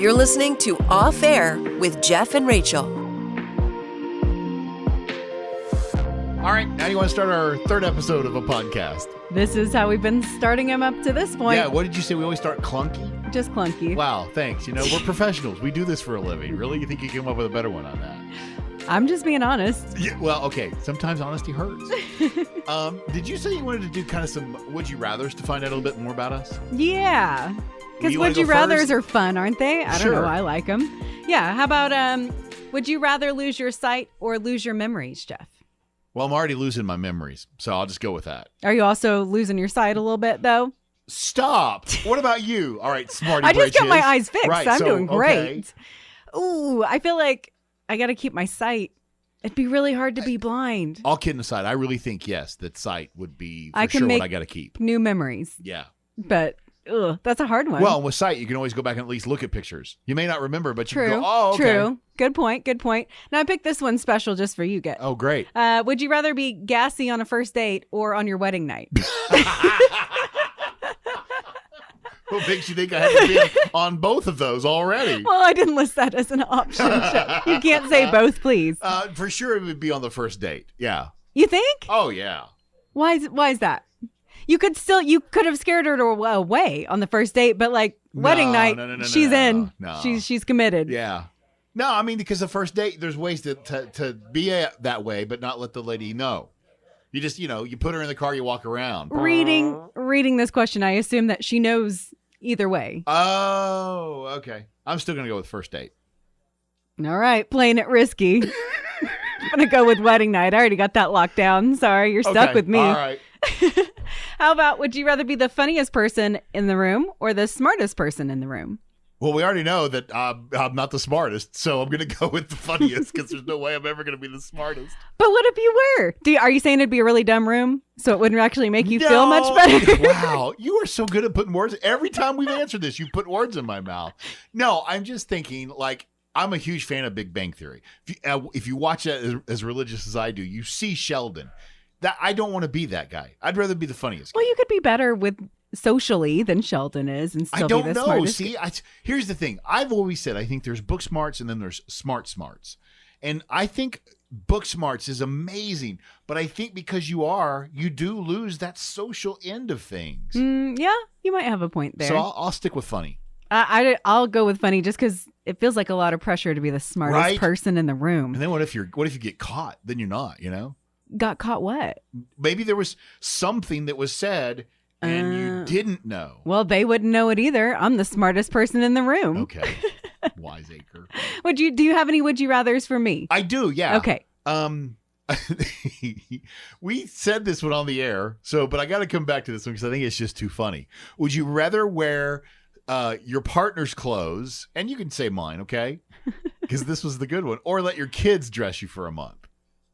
You're listening to Off Air with Jeff and Rachel. All right, now you want to start our third episode of a podcast. This is how we've been starting them up to this point. Yeah, what did you say? We always start clunky? Just clunky. Wow, thanks. You know, we're professionals. We do this for a living. Really? You think you came up with a better one on that? I'm just being honest. Yeah, well, okay. Sometimes honesty hurts. Did you say you wanted to do kind of some Would You Rathers to find out a little bit more about us? Yeah. Because Would You Rathers are fun, aren't they? I don't know. I like them. Yeah. How about would you rather lose your sight or lose your memories, Jeff? Well, I'm already losing my memories, so I'll just go with that. Are you also losing your sight a little bit, though? Stop. What about you? All right, smarty I just got britches. my eyes fixed. Right, I'm so, doing great. Okay. Ooh, I feel like I got to keep my sight. It'd be really hard to be blind. All kidding aside, I really think, yes, that sight would be I can sure make what I got to keep. New memories. Yeah. But that's a hard one. Well, with sight, you can always go back and at least look at pictures. You may not remember, but you can go, oh, okay. True. Good point. Now, I picked this one special just for you, Get. Oh, great. Would you rather be gassy on a first date or on your wedding night? What makes you think I had to be on both of those already? Well, I didn't list that as an option. You can't say both, please. For sure, it would be on the first date. Yeah. You think? Oh, yeah. Why is that? You could have scared her away on the first date, but wedding night, she's in. No. She's committed. Yeah. No, I mean, because the first date, there's ways to be that way, but not let the lady know. You just, you put her in the car, you walk around. Reading this question, I assume that she knows either way. Oh, okay. I'm still going to go with first date. All right. Playing it risky. I'm going to go with wedding night. I already got that locked down. Sorry, you're stuck with me. All right. How about, would you rather be the funniest person in the room or the smartest person in the room? Well, we already know that I'm not the smartest, so I'm going to go with the funniest because there's no way I'm ever going to be the smartest. But what if you were? Are you saying it'd be a really dumb room so it wouldn't actually make you feel much better? Wow, you are so good at putting words. Every time we've answered this, you put words in my mouth. No, I'm just thinking, I'm a huge fan of Big Bang Theory. If you watch that as religious as I do, you see Sheldon. That I don't want to be that guy. I'd rather be the funniest guy. Well, you could be better with socially than Sheldon is and still be the smartest. I don't know. See, here's the thing. I've always said I think there's book smarts and then there's smart smarts. And I think book smarts is amazing. But I think because you do lose that social end of things. Yeah, you might have a point there. So I'll stick with funny. I'll go with funny just because it feels like a lot of pressure to be the smartest person in the room. And then what if you get caught? Then you're not, Got caught what? Maybe there was something that was said and you didn't know. Well, they wouldn't know it either. I'm the smartest person in the room. Okay. Wiseacre. Do you have any would you rathers for me? I do, yeah. Okay. We said this one on the air, but I got to come back to this one because I think it's just too funny. Would you rather wear your partner's clothes, and you can say mine, okay? Because this was the good one, or let your kids dress you for a month?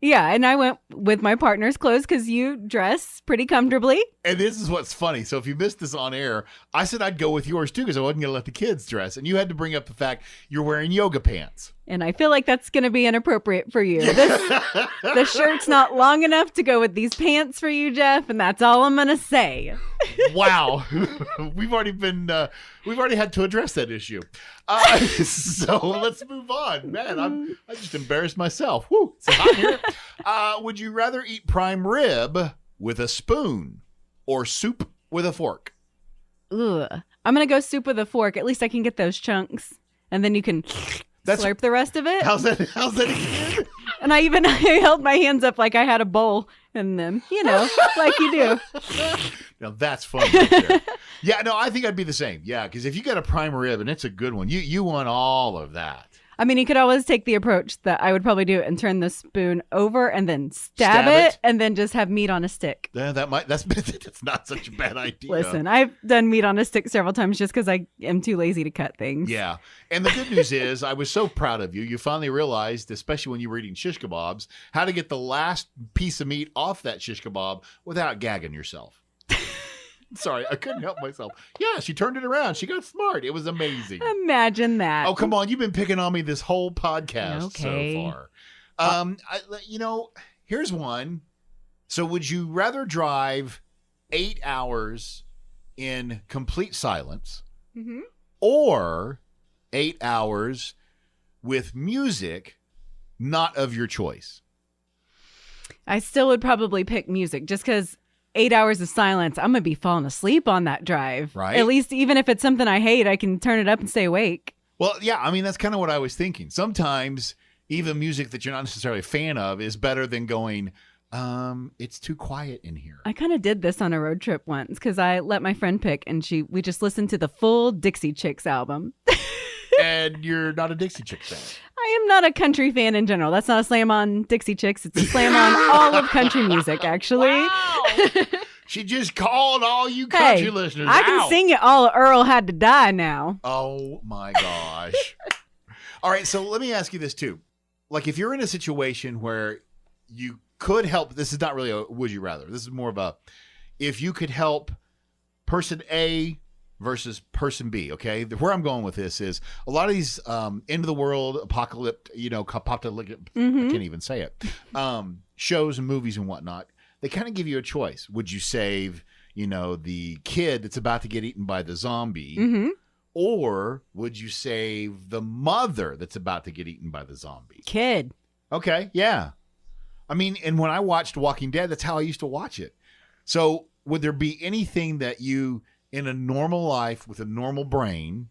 Yeah, and I went with my partner's clothes because you dress pretty comfortably. And this is what's funny. So if you missed this on air, I said I'd go with yours too because I wasn't going to let the kids dress. And you had to bring up the fact you're wearing yoga pants. And I feel like that's going to be inappropriate for you. The shirt's not long enough to go with these pants for you, Jeff, and that's all I'm going to say. Wow. We've already had to address that issue. So let's move on. Man, I just embarrassed myself. Woo, it's hot here. Would you rather eat prime rib with a spoon or soup with a fork? Ugh. I'm going to go soup with a fork. At least I can get those chunks. And then you can slurp the rest of it. How's that again? And I held my hands up like I had a bowl and then, like you do. Now that's funny. Right there. Yeah, no, I think I'd be the same. Yeah, because if you got a prime rib and it's a good one, you want all of that. I mean, you could always take the approach that I would probably do and turn the spoon over and then stab it and then just have meat on a stick. Yeah, that's not such a bad idea. Listen, I've done meat on a stick several times just because I am too lazy to cut things. Yeah. And the good news is I was so proud of you. You finally realized, especially when you were eating shish kebabs, how to get the last piece of meat off that shish kebab without gagging yourself. Sorry, I couldn't help myself. Yeah, she turned it around. She got smart. It was amazing. Imagine that. Oh, come on. You've been picking on me this whole podcast so far. Here's one. So would you rather drive 8 hours in complete silence or 8 hours with music not of your choice? I still would probably pick music just because 8 hours of silence, I'm going to be falling asleep on that drive. Right. At least even if it's something I hate, I can turn it up and stay awake. Well, yeah, I mean, that's kind of what I was thinking. Sometimes even music that you're not necessarily a fan of is better than going, it's too quiet in here. I kind of did this on a road trip once because I let my friend pick and we just listened to the full Dixie Chicks album. And you're not a Dixie Chicks fan. I am not a country fan in general. That's not a slam on Dixie Chicks. It's a slam on all of country music, actually. Wow. She just called all you country listeners I can sing it all. Earl had to die now. Oh, my gosh. All right, so let me ask you this, too. Like, if you're in a situation where you could help, this is not really a would you rather. This is more of a, if you could help person A versus person B, okay? Where I'm going with this is a lot of these end of the world, apocalypse, I can't even say it, shows and movies and whatnot, they kind of give you a choice. Would you save, the kid that's about to get eaten by the zombie? Mm-hmm. Or would you save the mother that's about to get eaten by the zombie? Kid. Okay, yeah. I mean, and when I watched Walking Dead, that's how I used to watch it. So would there be anything that you, in a normal life with a normal brain,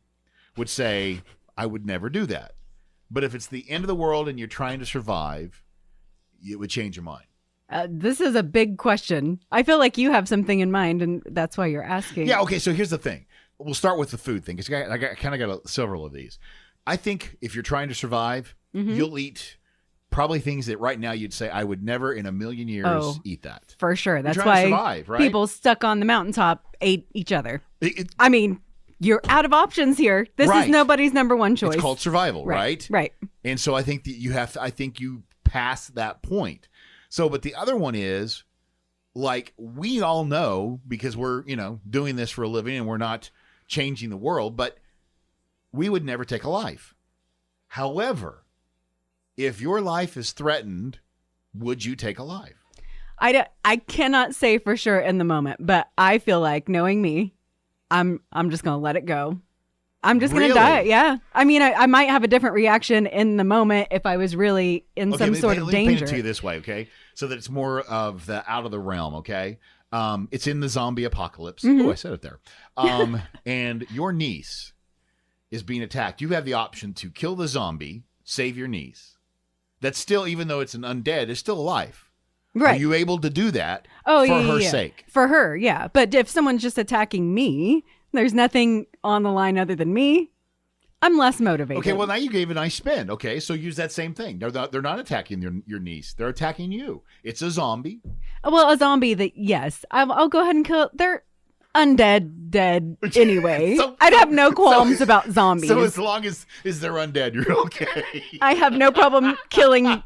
would say, I would never do that? But if it's the end of the world and you're trying to survive, it would change your mind. This is a big question. I feel like you have something in mind, and that's why you're asking. Yeah, okay, so here's the thing. We'll start with the food thing, because I kind of got several of these. I think if you're trying to survive, you'll eat probably things that right now you'd say, I would never in a million years eat that. For sure. That's you're why to survive, right? people stuck on the mountaintop ate each other. I mean, you're out of options here. This is nobody's number one choice. It's called survival, right? Right. And so I think that I think you pass that point. So, but the other one is, like, we all know, because we're, doing this for a living and we're not changing the world, but we would never take a life. However, if your life is threatened, would you take a life? I cannot say for sure in the moment, but I feel like, knowing me, I'm just going to let it go. I'm just going to die. Yeah. I mean, I might have a different reaction in the moment if I was really in some sort of danger. Let me paint it to you this way, okay? So that it's more of the out of the realm, okay? It's in the zombie apocalypse. Oh, I said it there. And your niece is being attacked. You have the option to kill the zombie, save your niece. That's still, even though it's an undead, is still alive. Right. Are you able to do that for her sake? For her, yeah. But if someone's just attacking me, there's nothing on the line other than me, I'm less motivated. Okay, well, now you gave a nice spin. Okay, so use that same thing. They're not attacking your niece. They're attacking you. It's a zombie. Well, a zombie that, yes, I'll go ahead and kill. They're undead, dead anyway. I'd have no qualms about zombies. So as long as they're undead, you're okay. I have no problem killing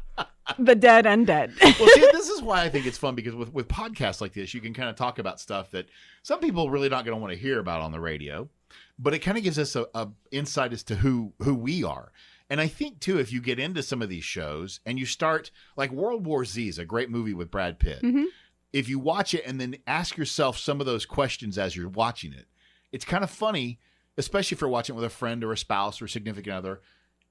the dead undead. Well, see, this is why I think it's fun, because with podcasts like this, you can kind of talk about stuff that some people really not going to want to hear about on the radio, but it kind of gives us a insight as to who we are. And I think, too, if you get into some of these shows and you start, like World War Z is a great movie with Brad Pitt. Mm-hmm. If you watch it and then ask yourself some of those questions as you're watching it, it's kind of funny, especially if you're watching it with a friend or a spouse or a significant other.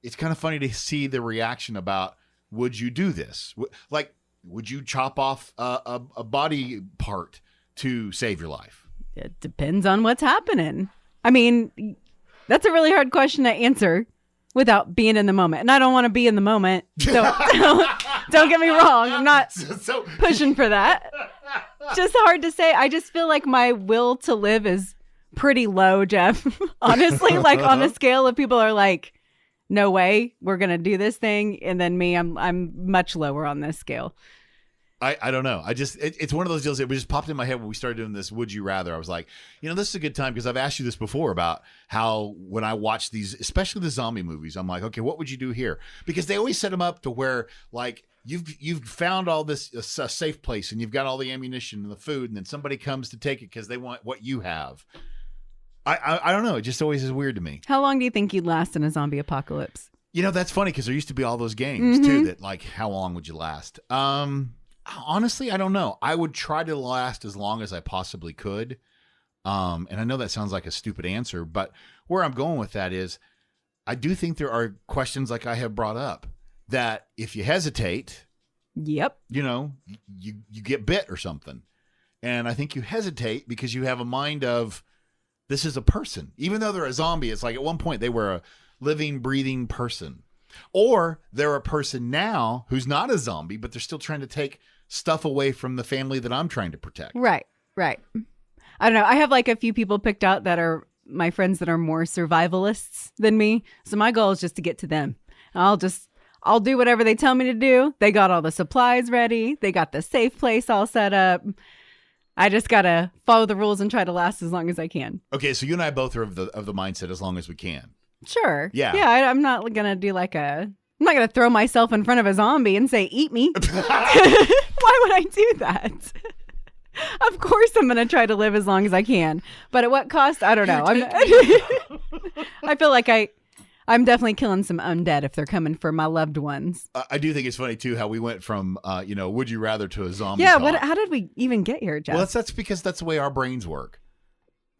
It's kind of funny to see the reaction about, would you do this? Like, would you chop off a body part to save your life? It depends on what's happening. I mean, that's a really hard question to answer without being in the moment. And I don't want to be in the moment. So don't get me wrong. I'm not pushing for that. Just hard to say. I just feel like my will to live is pretty low, Jeff. Honestly, like on a scale of people are like, no way, we're going to do this thing. And then me, I'm much lower on this scale. I don't know. It's one of those deals that just popped in my head when we started doing this Would You Rather. I was like, this is a good time, because I've asked you this before about how when I watch these, especially the zombie movies, I'm like, okay, what would you do here? Because they always set them up to where, like, you've found all this a safe place and you've got all the ammunition and the food, and then somebody comes to take it because they want what you have. I don't know. It just always is weird to me. How long do you think you'd last in a zombie apocalypse? That's funny, because there used to be all those games too that, like, how long would you last? Honestly, I don't know. I would try to last as long as I possibly could. And I know that sounds like a stupid answer, but where I'm going with that is, I do think there are questions like I have brought up that if you hesitate, yep, you get bit or something. And I think you hesitate because you have a mind of, this is a person. Even though they're a zombie, it's like at one point they were a living, breathing person. Or they're a person now who's not a zombie, but they're still trying to take stuff away from the family that I'm trying to protect. Right. I don't know. I have like a few people picked out that are my friends that are more survivalists than me. So my goal is just to get to them. I'll do whatever they tell me to do. They got all the supplies ready. They got the safe place all set up. I just got to follow the rules and try to last as long as I can. Okay, so you and I both are of the mindset as long as we can. Sure. Yeah. Yeah, I'm not going to do I'm not going to throw myself in front of a zombie and say, eat me. Why would I do that? Of course I'm going to try to live as long as I can. But at what cost? I don't know. I feel like I'm definitely killing some undead if they're coming for my loved ones. I do think it's funny, too, how we went from, would you rather to a zombie Yeah, talk. how did we even get here, Jeff? Well, that's because that's the way our brains work.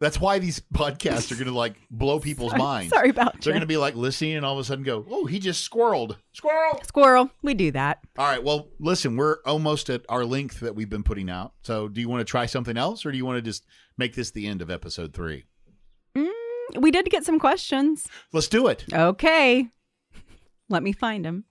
That's why these podcasts are going to blow people's minds. Sorry about that. They're going to be listening and all of a sudden go, oh, he just squirreled. Squirrel. We do that. All right. Well, listen, we're almost at our length that we've been putting out. So do you want to try something else or do you want to just make this the end of episode 3? We did get some questions. Let's do it. Okay. Let me find them.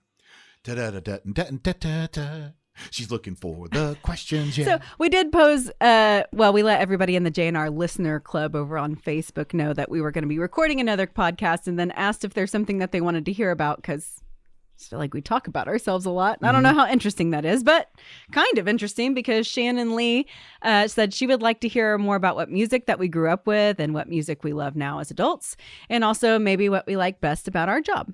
She's looking for the questions. Yeah. So we did pose, we let everybody in the JNR listener club over on Facebook know that we were going to be recording another podcast and then asked if there's something that they wanted to hear about because I just feel like we talk about ourselves a lot. I don't know how interesting that is, but kind of interesting because Shannon Lee said she would like to hear more about what music that we grew up with and what music we love now as adults, and also maybe what we like best about our job.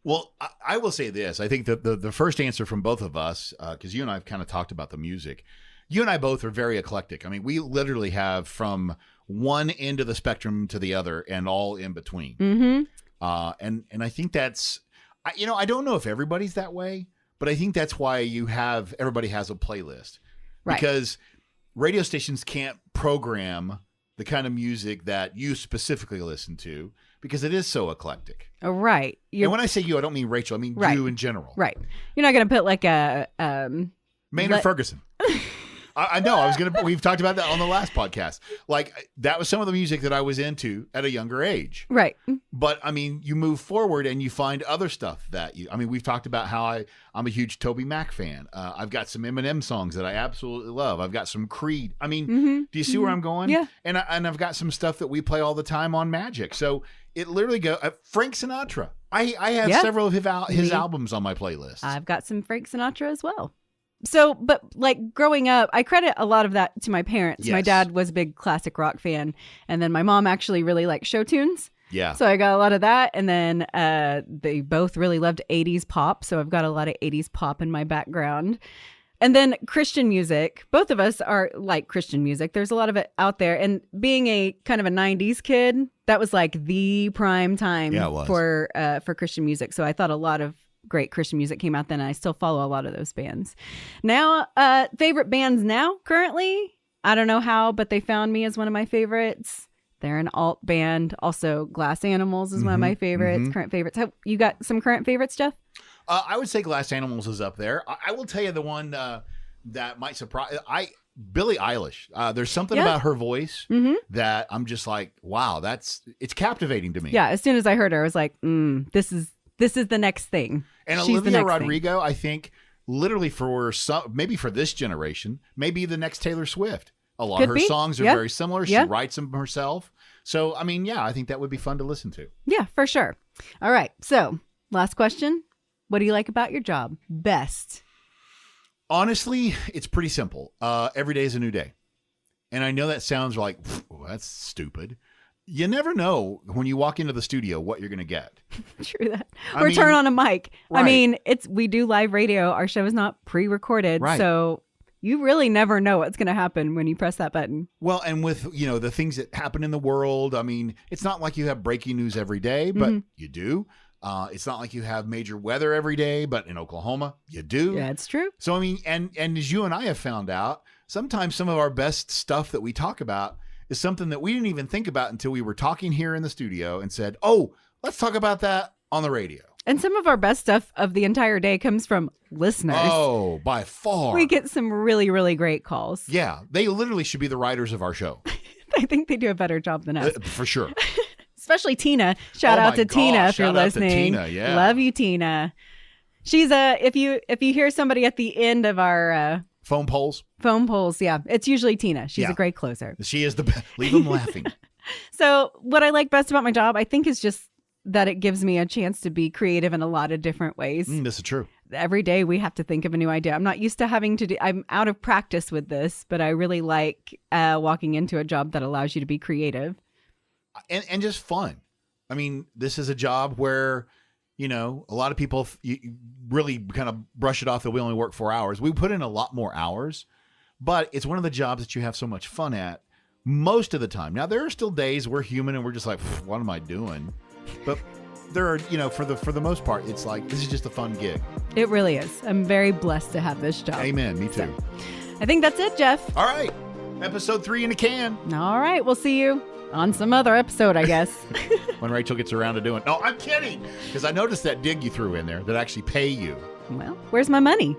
Well, I will say this. I think that the first answer from both of us, because you and I have kind of talked about the music, you and I both are very eclectic. I mean, we literally have from one end of the spectrum to the other and all in between. Mm-hmm. And I think that's, I don't know if everybody's that way, but I think that's why everybody has a playlist. Right. Because radio stations can't program the kind of music that you specifically listen to because it is so eclectic. Oh, right. And when I say you, I don't mean Rachel. I mean you in general. Right. You're not going to put like a... Maynard Ferguson. I know. We've talked about that on the last podcast. That was some of the music that I was into at a younger age. Right. But I mean, you move forward and you find other stuff we've talked about how I'm a huge Toby Mac fan. I've got some Eminem songs that I absolutely love. I've got some Creed. I mean, do you see where I'm going? Yeah. And I've got some stuff that we play all the time on Magic. So it literally goes, Frank Sinatra. I have several of his albums on my playlist. I've got some Frank Sinatra as well. So, but growing up, I credit a lot of that to my parents. Yes. My dad was a big classic rock fan. And then my mom actually really liked show tunes. Yeah. So I got a lot of that. And then they both really loved 80s pop. So I've got a lot of 80s pop in my background. And then Christian music. Both of us are like Christian music. There's a lot of it out there. And being a kind of a 90s kid, that was like the prime time for Christian music. So I thought a lot of great Christian music came out then. And I still follow a lot of those bands. Now, favorite bands now, currently, I don't know how, but they found me as one of my favorites. They're an alt band. Also, Glass Animals is one of my favorites, current favorites. You got some current favorites, Jeff? I would say Glass Animals is up there. I will tell you the one that might surprise. Billie Eilish. There's something about her voice that I'm just like, wow, it's captivating to me. Yeah, as soon as I heard her, I was like, this is the next thing. And Olivia Rodrigo, I think, literally maybe for this generation, maybe the next Taylor Swift. A lot of her songs are very similar. She writes them herself. So, I mean, I think that would be fun to listen to. Yeah, for sure. All right. So, last question. What do you like about your job best? Honestly, it's pretty simple. Every day is a new day. And I know that sounds like, that's stupid. You never know when you walk into the studio what you're going to get. True that. Or turn on a mic. Right. I mean, we do live radio. Our show is not pre-recorded. Right. So you really never know what's going to happen when you press that button. Well, and with, the things that happen in the world, I mean, it's not like you have breaking news every day, but you do. It's not like you have major weather every day, but in Oklahoma, you do. Yeah, it's true. So, I mean, and as you and I have found out, sometimes some of our best stuff that we talk about is something that we didn't even think about until we were talking here in the studio and said, oh, let's talk about that on the radio. And some of our best stuff of the entire day comes from listeners. Oh, by far. We get some really, really great calls. Yeah, they literally should be the writers of our show. I think they do a better job than us. For sure. Especially Tina. Shout out to Tina if you're listening. Tina, yeah. Love you, Tina. She's if you hear somebody at the end of our phone polls, yeah, it's usually Tina. She's a great closer. She is the best. Leave them laughing. So what I like best about my job, I think, is just that it gives me a chance to be creative in a lot of different ways. This is true. Every day we have to think of a new idea. I'm not used to having to do, I'm out of practice with this, but I really like walking into a job that allows you to be creative. And just fun. I mean, this is a job where, a lot of people you really kind of brush it off that we only work 4 hours. We put in a lot more hours, but it's one of the jobs that you have so much fun at most of the time. Now, there are still days we're human and we're just like, what am I doing? But there are, for the most part, it's like, this is just a fun gig. It really is. I'm very blessed to have this job. Amen. Me too. So, I think that's it, Jeff. All right. Episode 3 in the can. All right. We'll see you on some other episode, I guess. When Rachel gets around to doing. No, I'm kidding. Because I noticed that dig you threw in there that actually pay you. Well, where's my money?